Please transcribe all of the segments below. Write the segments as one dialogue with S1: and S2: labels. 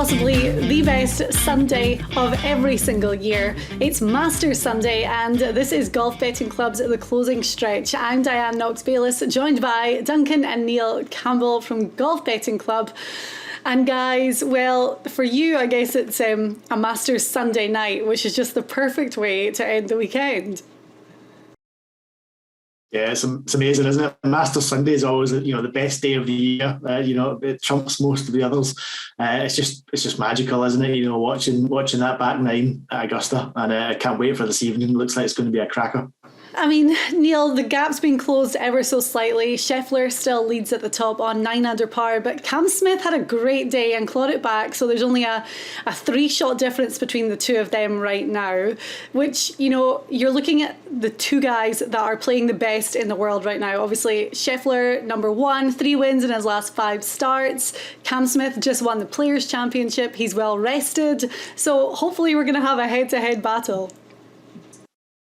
S1: possibly the best Sunday of every single year. It's Masters Sunday and this is Golf Betting Club's The Closing Stretch. I'm Diane Knox-Bayliss, joined by Duncan and Neil Campbell from Golf Betting Club. And guys, well, for you, I guess it's a Masters Sunday night, which is just the perfect way to end the weekend.
S2: Yeah, it's amazing, isn't it? Masters Sunday is always, the best day of the year. It trumps most of the others. It's just magical, isn't it? Watching that back nine at Augusta, and I can't wait for this evening. It looks like it's going to be a cracker. I
S1: mean, Neil, the gap's been closed ever so slightly. Scheffler still leads at the top on 9 under par, but Cam Smith had a great day and clawed it back. So there's only a 3-shot difference between the two of them right now, which, you're looking at the two guys that are playing the best in the world right now. Obviously, Scheffler, number 1, 3 wins in his last 5 starts. Cam Smith just won the Players' Championship. He's well rested. So hopefully we're going to have a head-to-head battle.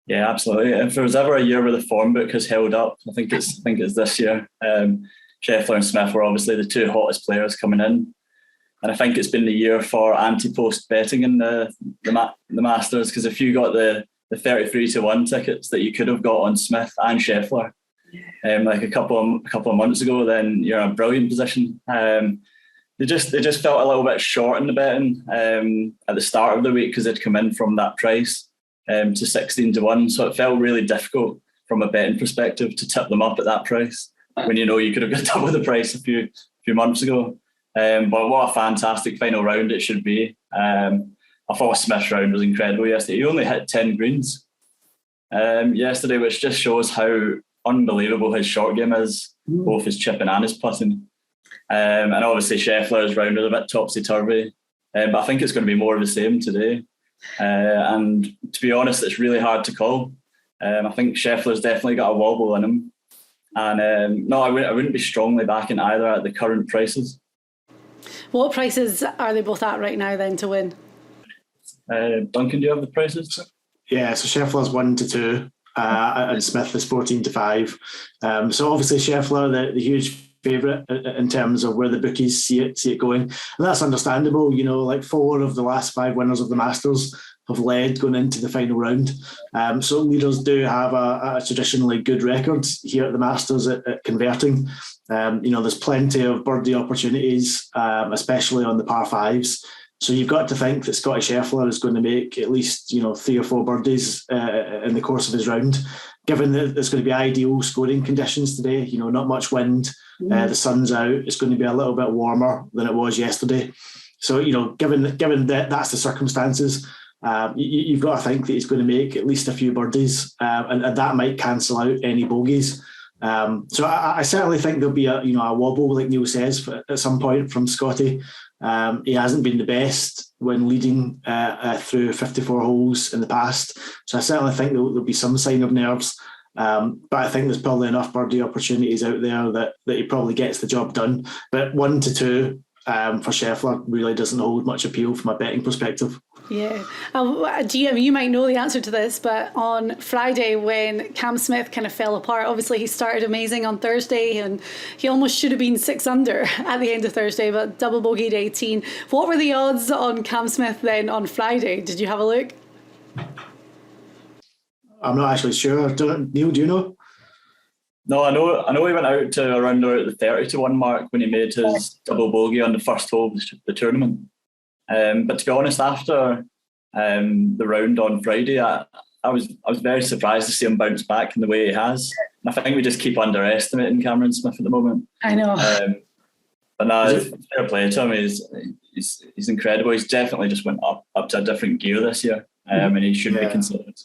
S3: Yeah, absolutely. If there was ever a year where the form book has held up, I think it's this year. Scheffler and Smith were obviously the two hottest players coming in, and I think it's been the year for anti-post betting in the Masters, because if you got the 33-1 tickets that you could have got on Smith and Scheffler, like a couple of months ago, then you're in a brilliant position. They just felt a little bit short in the betting at the start of the week because they'd come in from that price. To 16-1, so it felt really difficult from a betting perspective to tip them up at that price when you could have got double the price a few months ago. But what a fantastic final round it should be. I thought Smith's round was incredible yesterday. He only hit 10 greens yesterday, which just shows how unbelievable his short game is, both his chipping and his putting. And obviously Scheffler's round was a bit topsy-turvy, but I think it's going to be more of the same today. And to be honest, it's really hard to call. I think Scheffler's definitely got a wobble in him, and no, I wouldn't be strongly backing either at the current prices.
S1: What prices are they both at right now then to win?
S3: Duncan, do you have the prices?
S2: Yeah, so Scheffler's 1-2, and Smith is 14-5. So obviously Scheffler, the huge favourite in terms of where the bookies see it going, and that's understandable. Like 4 of the last 5 winners of the Masters have led going into the final round. So leaders do have a traditionally good record here at the Masters at converting. There's plenty of birdie opportunities, especially on the par 5s. So you've got to think that Scottie Scheffler is going to make at least 3 or 4 birdies in the course of his round. Given that there's going to be ideal scoring conditions today, not much wind, the sun's out, it's going to be a little bit warmer than it was yesterday. So, given that that's the circumstances, you've got to think that he's going to make at least a few birdies, and that might cancel out any bogeys. So I certainly think there'll be a wobble, like Neil says, at some point from Scottie. He hasn't been the best when leading through 54 holes in the past. So I certainly think there'll be some sign of nerves. But I think there's probably enough birdie opportunities out there that he probably gets the job done. But 1-2 for Scheffler really doesn't hold much appeal from a betting perspective.
S1: Yeah. You might know the answer to this, but on Friday when Cam Smith kind of fell apart, obviously he started amazing on Thursday and he almost should have been 6 under at the end of Thursday, but double bogeyed 18. What were the odds on Cam Smith then on Friday? Did you have a look?
S2: I'm not actually sure. Neil, do you know?
S3: No, I know he went out to around the 30-1 mark when he made his double bogey on the first hole of the tournament. But to be honest, after the round on Friday, I was very surprised to see him bounce back in the way he has. And I think we just keep underestimating Cameron Smith at the moment.
S1: I know.
S3: But no, fair play to him. He's incredible. He's definitely just went up to a different gear this year, and he should be considered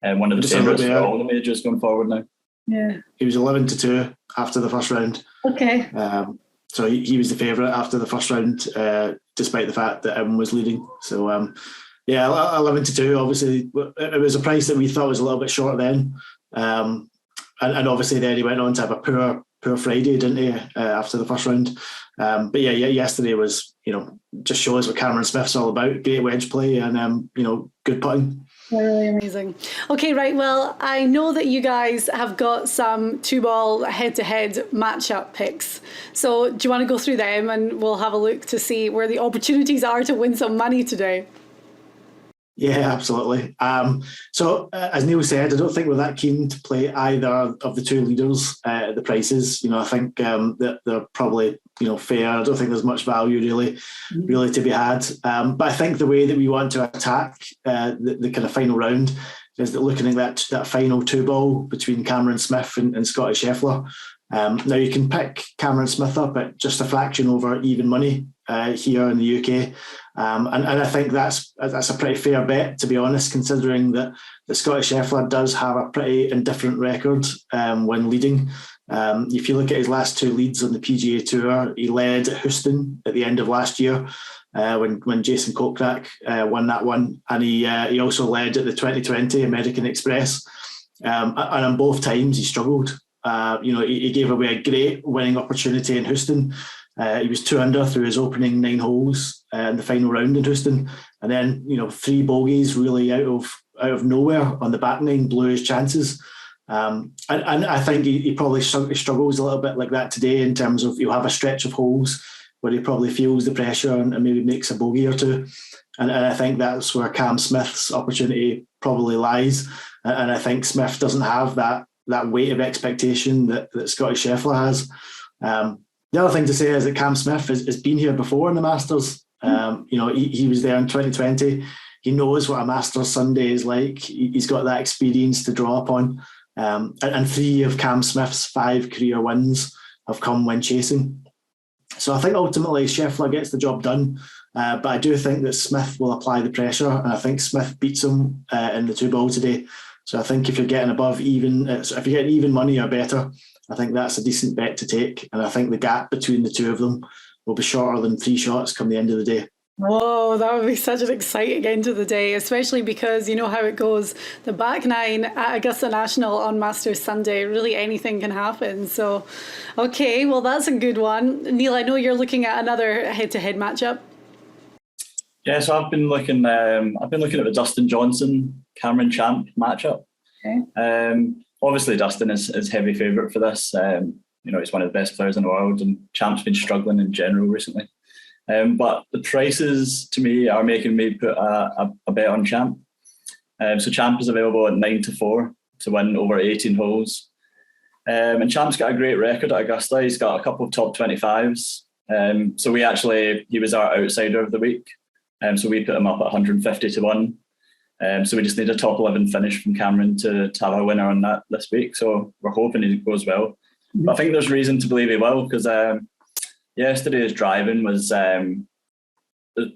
S3: one of the favourites for all the majors going forward now.
S1: Yeah,
S2: he was 11-2 after the first round.
S1: Okay.
S2: So he was the favourite after the first round, despite the fact that everyone was leading. So 11-2. Obviously, it was a price that we thought was a little bit short then, and obviously then he went on to have a poor Friday, didn't he? After the first round, but yesterday was just shows what Cameron Smith's all about. Great wedge play and good putting.
S1: Really amazing. Okay, right. Well, I know that you guys have got some two-ball head-to-head matchup picks. So do you want to go through them and we'll have a look to see where the opportunities are to win some money today?
S2: Yeah, absolutely. As Neil said, I don't think we're that keen to play either of the two leaders at the prices. I think that they're probably fair. I don't think there's much value really to be had. But I think the way that we want to attack the kind of final round is that looking at that final two ball between Cameron Smith and Scottie Scheffler. Now you can pick Cameron Smith up at just a fraction over even money here in the UK. And I think that's a pretty fair bet, to be honest, considering that Scottie Scheffler does have a pretty indifferent record when leading. If you look at his last two leads on the PGA Tour, he led at Houston at the end of last year when Jason Kokrak won that one, and he also led at the 2020 American Express. And on both times he struggled. He gave away a great winning opportunity in Houston. He was 2 under through his opening 9 holes in the final round in Houston, and then 3 bogeys really out of nowhere on the back nine blew his chances. And I think he probably struggles a little bit like that today in terms of he'll have a stretch of holes where he probably feels the pressure and maybe makes a bogey or two. And I think that's where Cam Smith's opportunity probably lies. And I think Smith doesn't have that weight of expectation that Scottie Scheffler has. The other thing to say is that Cam Smith has been here before in the Masters. He was there in 2020. He knows what a Masters Sunday is like. He's got that experience to draw upon. And 3 of Cam Smith's 5 career wins have come when chasing. So I think ultimately Scheffler gets the job done. But I do think that Smith will apply the pressure. And I think Smith beats him in the 2-ball today. So I think if you're getting above even, if you're getting even money or better, I think that's a decent bet to take. And I think the gap between the two of them will be shorter than 3 shots come the end of the day.
S1: Whoa, that would be such an exciting end of the day, especially because you know how it goes. The back nine at Augusta National on Masters Sunday, really anything can happen. So, okay, well, that's a good one. Neil, I know you're looking at another head-to-head matchup.
S3: Yeah, so I've been looking at the Dustin Johnson Cameron Champ matchup. Okay. Obviously, Dustin is heavy favourite for this. He's one of the best players in the world, and Champ's been struggling in general recently. But the prices to me are making me put a bet on Champ. So Champ is available at 9-4 to win over 18 holes. And Champ's got a great record at Augusta. He's got a couple of top 25s. So he was our outsider of the week. So we put him up at 150 to 1. So we just need a top 11 finish from Cameron to have a winner on that this week. So we're hoping he goes well. But I think there's reason to believe he will, because yesterday's driving was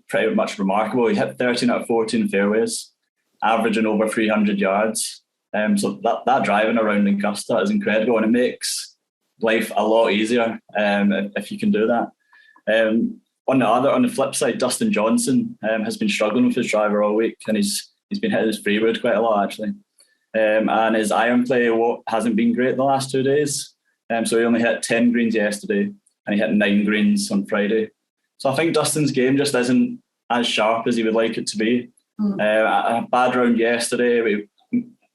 S3: pretty much remarkable. He hit 13 out of 14 fairways, averaging over 300 yards. So that driving around Augusta is incredible, and it makes life a lot easier if you can do that. On the flip side, Dustin Johnson has been struggling with his driver all week, and he's been hitting his 3-wood quite a lot actually. And his iron play hasn't been great the last 2 days. So he only hit 10 greens yesterday, and he hit 9 greens on Friday. So I think Dustin's game just isn't as sharp as he would like it to be. A bad round yesterday,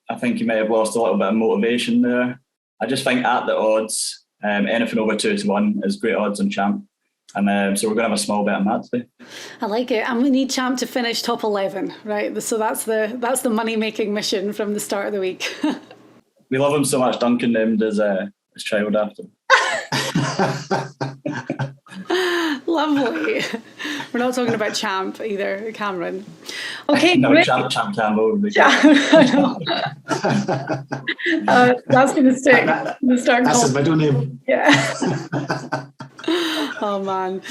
S3: I think he may have lost a little bit of motivation there. I just think at the odds, anything over 2-1 is great odds on Champ. And so we're going to have a small bet on that today.
S1: I like it. And we need Champ to finish top 11, right? So that's the money-making mission from the start of the week.
S3: We love him so much. Duncan named his child after him.
S1: Lovely. We're not talking about Champ either, Cameron. Okay,
S3: no,
S1: great.
S3: Champ Campbell.
S1: That's going to stick.
S2: That's his middle name.
S1: Yeah. Oh man.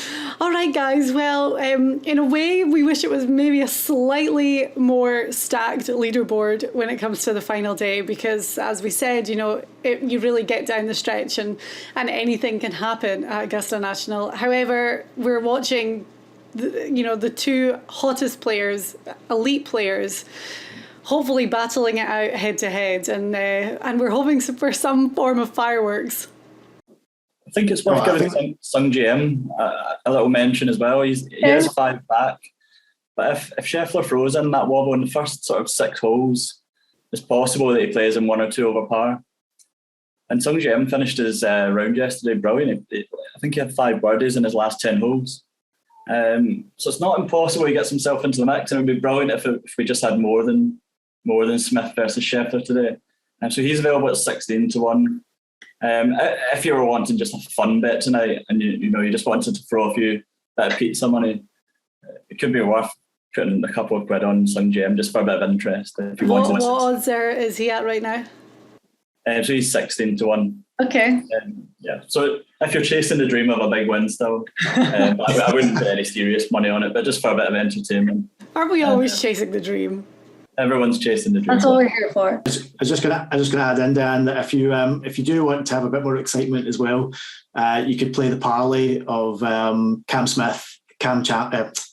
S1: All right, guys. Well, in a way, we wish it was maybe a slightly more stacked leaderboard when it comes to the final day, because as we said, you really get down the stretch and anything can happen at Augusta National. However, we're watching the 2 hottest players, elite players, hopefully battling it out head to head, and we're hoping for some form of fireworks.
S3: I think it's worth giving Sung GM a little mention as well. He has 5 back. But if Scheffler throws in that wobble in the first sort of 6 holes, it's possible that he plays in 1 or 2 over par. And Sung Jae finished his round yesterday brilliant. I think he had 5 birdies in his last 10 holes. So it's not impossible he gets himself into the mix, and it would be brilliant if we just had more than Smith versus Scheffler today. And so he's available at 16 to 1. If you were wanting just a fun bet tonight, and you just wanted to throw a few bit of pizza money, it could be worth putting a couple of quid on Sung Jae just for a bit of interest. If you
S1: what odds is he at right now?
S3: So he's 16 to 1.
S1: Okay.
S3: Yeah. So if you're chasing the dream of a big win still, I wouldn't put any serious money on it, but just for a bit of entertainment.
S1: Aren't we always chasing the dream?
S3: Everyone's chasing the dream.
S1: That's what we're here for.
S2: I was just gonna add in, Dan, that if you do want to have a bit more excitement as well, you could play the parlay of Cam Smith, Cam Smith,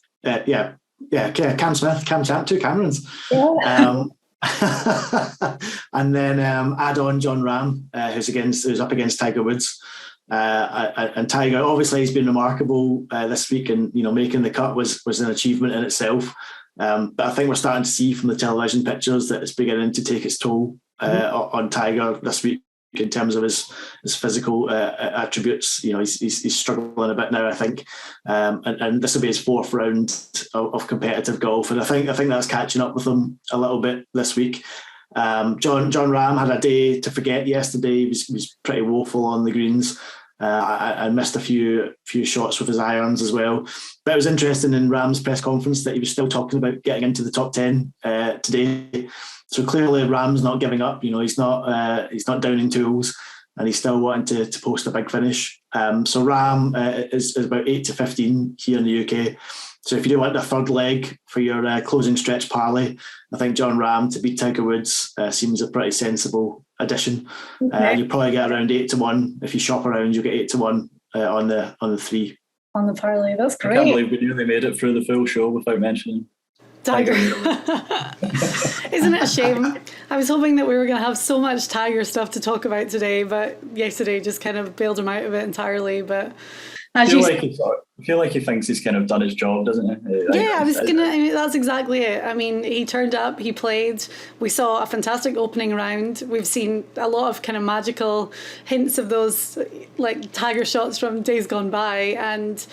S2: Cam Champ, 2 Camerons. Yeah. And then add on John Rahm, who's up against Tiger Woods. And Tiger, obviously, he's been remarkable this week, and making the cut was an achievement in itself. But I think we're starting to see from the television pictures that it's beginning to take its toll on Tiger this week in terms of his physical attributes. He's struggling a bit now, I think, and this will be his 4th round of competitive golf, and I think that's catching up with him a little bit this week. John Rahm had a day to forget yesterday. He was pretty woeful on the greens. I missed a few shots with his irons as well. But it was interesting in Rahm's press conference that he was still talking about getting into the top 10 today. So clearly Rahm's not giving up. He's not downing tools, and he's still wanting to post a big finish. So Rahm is about 8 to 15 here in the UK. So if you do want a third leg for your closing stretch parlay, I think John Rahm to beat Tiger Woods seems a pretty sensible addition. Okay. You'll probably get around 8 to 1. If you shop around, you'll get 8 to 1 on the 3.
S1: On the parlay, that's great.
S3: I can't believe we nearly made it through the full show without mentioning
S1: Tiger. Isn't it a shame? I was hoping that we were going to have so much Tiger stuff to talk about today, but yesterday just kind of bailed him out of it entirely. But
S3: I feel like he thinks he's kind of done his job, doesn't he?
S1: That's exactly it. I mean, he turned up, he played. We saw a fantastic opening round. We've seen a lot of kind of magical hints of those like Tiger shots from days gone by. And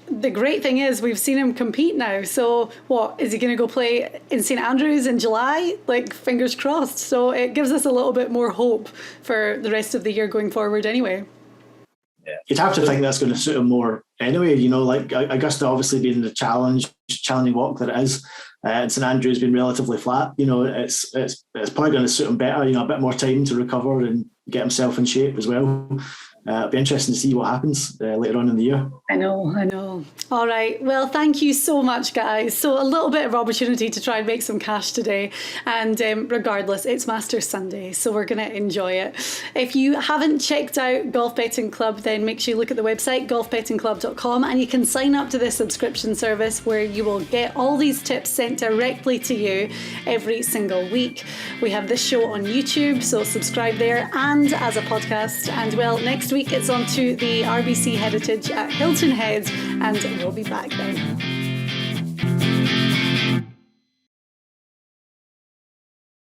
S1: the great thing is we've seen him compete now. So what, is he going to go play in St. Andrews in July? Like, fingers crossed. So it gives us a little bit more hope for the rest of the year going forward anyway.
S2: Yeah. You'd have to think that's going to suit him more anyway. Like Augusta obviously being the challenging walk that it is, and St Andrews being relatively flat. It's probably going to suit him better. A bit more time to recover and get himself in shape as well. It'll be interesting to see what happens later on in the year.
S1: I know. All right. Well, thank you so much, guys. So a little bit of opportunity to try and make some cash today. And regardless, it's Masters Sunday, so we're going to enjoy it. If you haven't checked out Golf Betting Club, then make sure you look at the website, golfbettingclub.com, and you can sign up to this subscription service where you will get all these tips sent directly to you every single week. We have this show on YouTube, so subscribe there and as a podcast. And well, next week it's on to the RBC Heritage at Hilton Head, and we'll be back then.